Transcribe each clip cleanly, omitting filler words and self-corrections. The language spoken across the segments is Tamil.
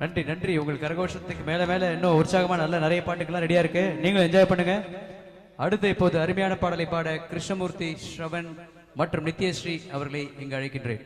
நன்றி நன்றி. உங்கள் கரகோஷத்துக்கு மேல மேல இன்னும் உற்சாகமா நல்ல நிறைய பாட்டுக்கெல்லாம் ரெடியா இருக்கு. நீங்களும் என்ஜாய் பண்ணுங்க. அடுத்து இப்போது அருமையான பாடலை பாட கிருஷ்ணமூர்த்தி, ஸ்ரவன் மற்றும் நித்யஸ்ரீ அவர்களை இங்கு அழைக்கின்றேன்.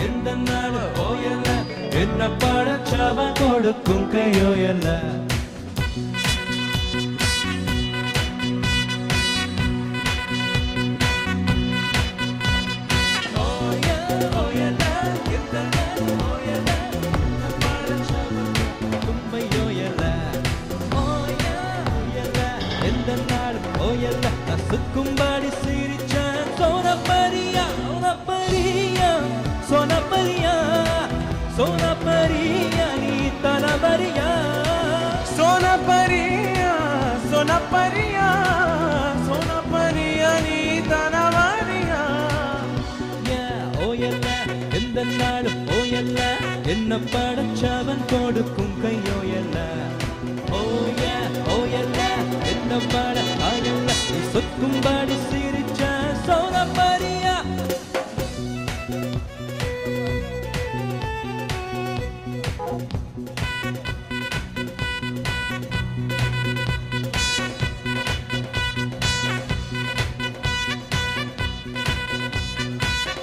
இந்த நாள் ஓயல என்ன படைச்சவ கொடுக்கும் கையோயல்ல. சுக்கும்பாடி சிரிச்ச சோனப்பரியா சோனப்பரியா சோனப்பரியா சோனப்பரியா நீ தனபரியா சோனப்பரியா சோனப்பரியா சோனப்பரியா நீ தனபரியா. ஓயல்ல எந்த நாடு ஓயல்ல என்ன படைச்சவன் கொடுக்கும் கையோயல்ல. ஓய ஓயல்ல என்ன பட ஆயல்ல நீ சொக்கும்பாடி சிரிச்ச சோனப்பரியா.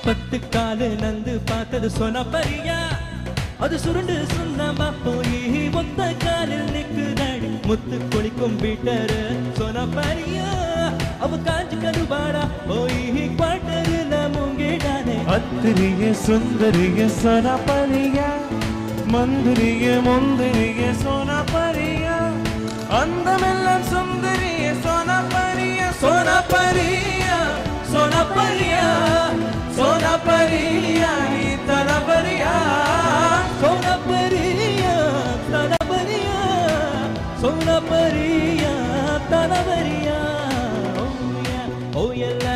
பத்து காலு நந்து பார்த்தது சோனப்பரியா. அது சுருண்டு சுண்ணாம்பா போய் மொத்த காலில் நிக்குதாடி முத்து குளிக்கும் பீட்டரு சோனப்பரியா. அவ காஞ்சு கருவாடா போய் குவாட்டருல மூங்கிடானே. அத்திரிய சுந்தரிய சோனப்பரியா மந்திரிய முந்திரிய சோனப்பரியா அந்தமெல்லாம் சுந்தரிய சோனப்பரியா சோனப்பரியா சோனப்பரியா சோனப்பரியா நீ தனபரியா சோனப்பரியா தனபரியா சோனப்பரியா தனபரியா. ஓயல்ல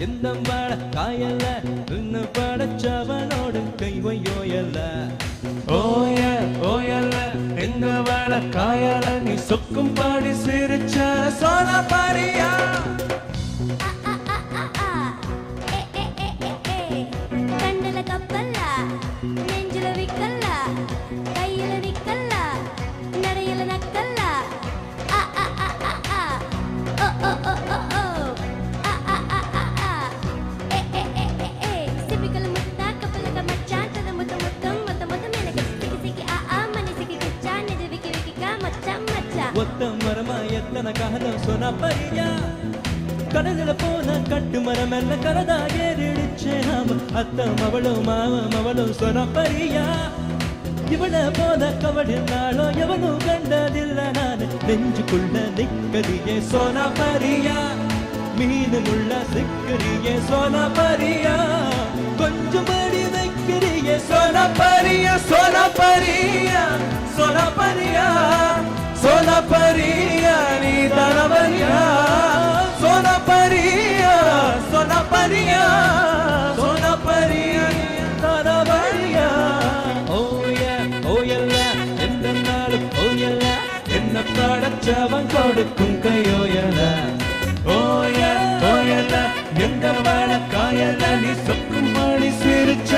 இந்த வாழ காயல்ல இன்ன படைச்சவனோடு கைவையோயல்ல. ஓய ஓயல்ல இந்த வாழ காயல்ல நீ சொக்கும் பாடி சிரிச்ச சோனப்பரியா. ஒத்த மரமா எத்தனை காலம் சோனப்பரியா. கடலில போன கட்டு மரம் எல்லாம் கரதா ஏறிடுச்சே நாம அத்தம் அவளும் மாவம் அவளும் சோனப்பரியா. இவள போன கவடினாலோ எவனும் கண்டதில்ல நான் நெஞ்சுக்குள்ள நிக்கறியே சோனப்பரியா. மீனு முள்ள சிக்கறியே சோனப்பரியா. கொஞ்சம் படி வைக்கிறியே சோனப்பரியா சோனப்பரியா சோனப்பரியா சோனப்பரியா நீ தனபரியா சோனப்பரியா சோனப்பரியா சோனப்பரியா நீ தனபரியா. ஓய ஓயல்ல எந்த நாள் ஓயல்ல என்ன படைச்சவன் கொடுக்கும் கையோயல்ல. ஓய ஓயல்ல எந்த வாழ காயல்ல நீ சொக்கும் மணி சிரிச்ச